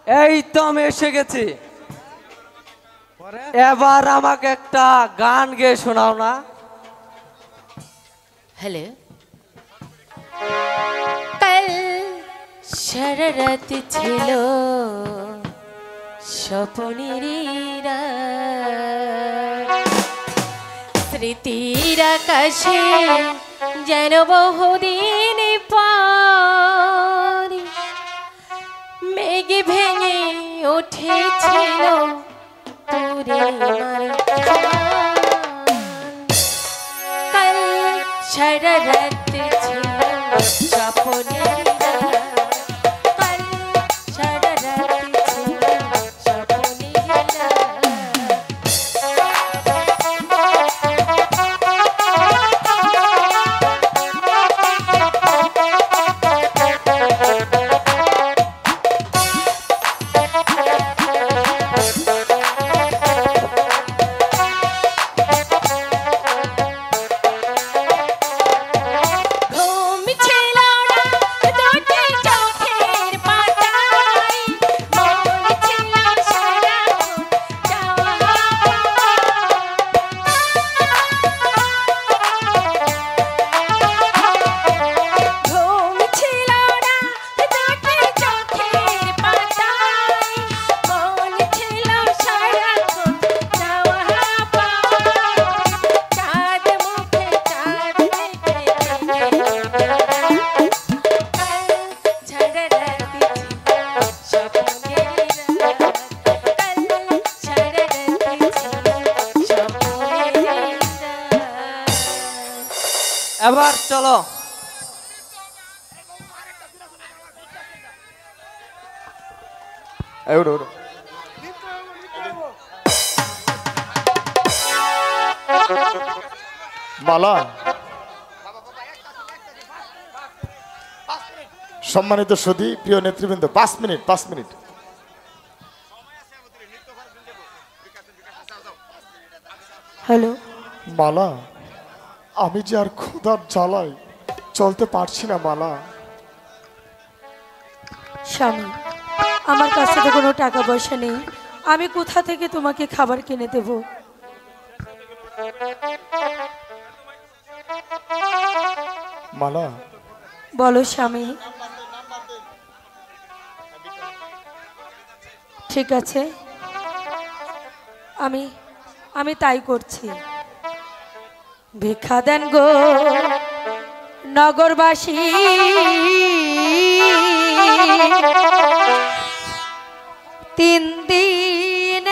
এই তো আমি এসে গেছি। এবার আমাকে একটা গান গেয়ে শোনাও না। हेलो कल शररत छिलो স্বপ্নের স্মৃতির আকাশে যেন বহুদিন পর মেঘ ভেঙে উঠেছিল পূর্ণিমার কাল শররত ছিল স্বপ্নের এবার চলো। মালা, সম্মানিত সুধী, প্রিয় নেতৃবৃন্দ, 5 মিনিট 5 মিনিট। হ্যালো মালা, আমি যে আর ক্ষুধার জ্বালায় চলতে পারছি না মালা। স্বামী, আমার কাছে তো কোনো টাকা পয়সা নেই, আমি কোথা থেকে তোমাকে খাবার কিনে দেব? মালা, বলো স্বামী। ঠিক আছে, আমি তাই করছি। ভিক্ষা দেন গো নগরবাসী, তিন দিন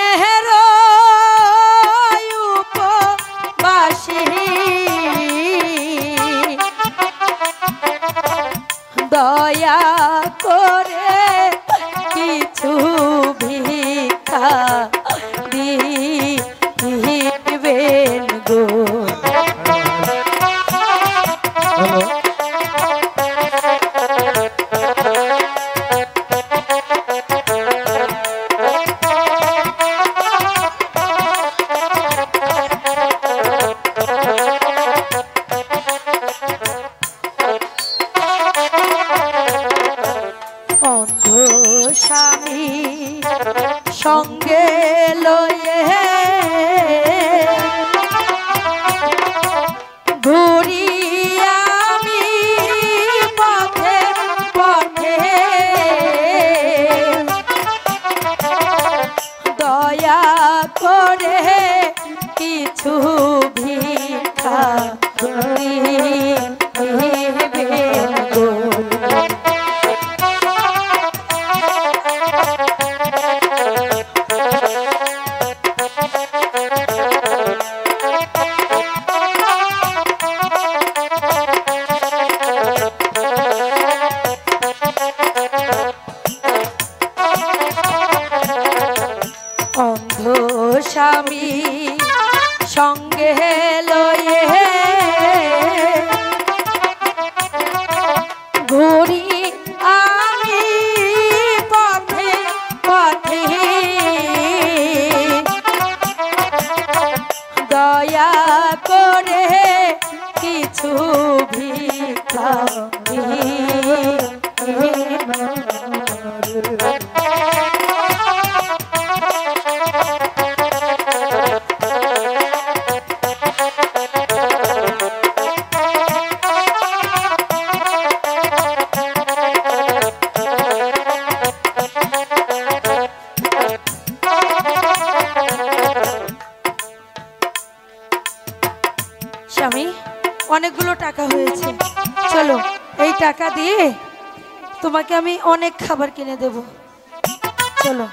উপবাসী, দয়া করে কিছু ভিক্ষা দিবেন গো। অন্ধ স্বামী সঙ্গে লয়ে ঘুরি আমি পথে পথে, দয়া করে কিছু ভিক্ষা দিবেন গো। স্বামী অনেকগুলো টাকা হয়েছে, চলো এই টাকা দিয়ে তোমাকে আমি অনেক খাবার কিনে দেব, চলো।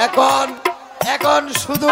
এখন এখন শুধু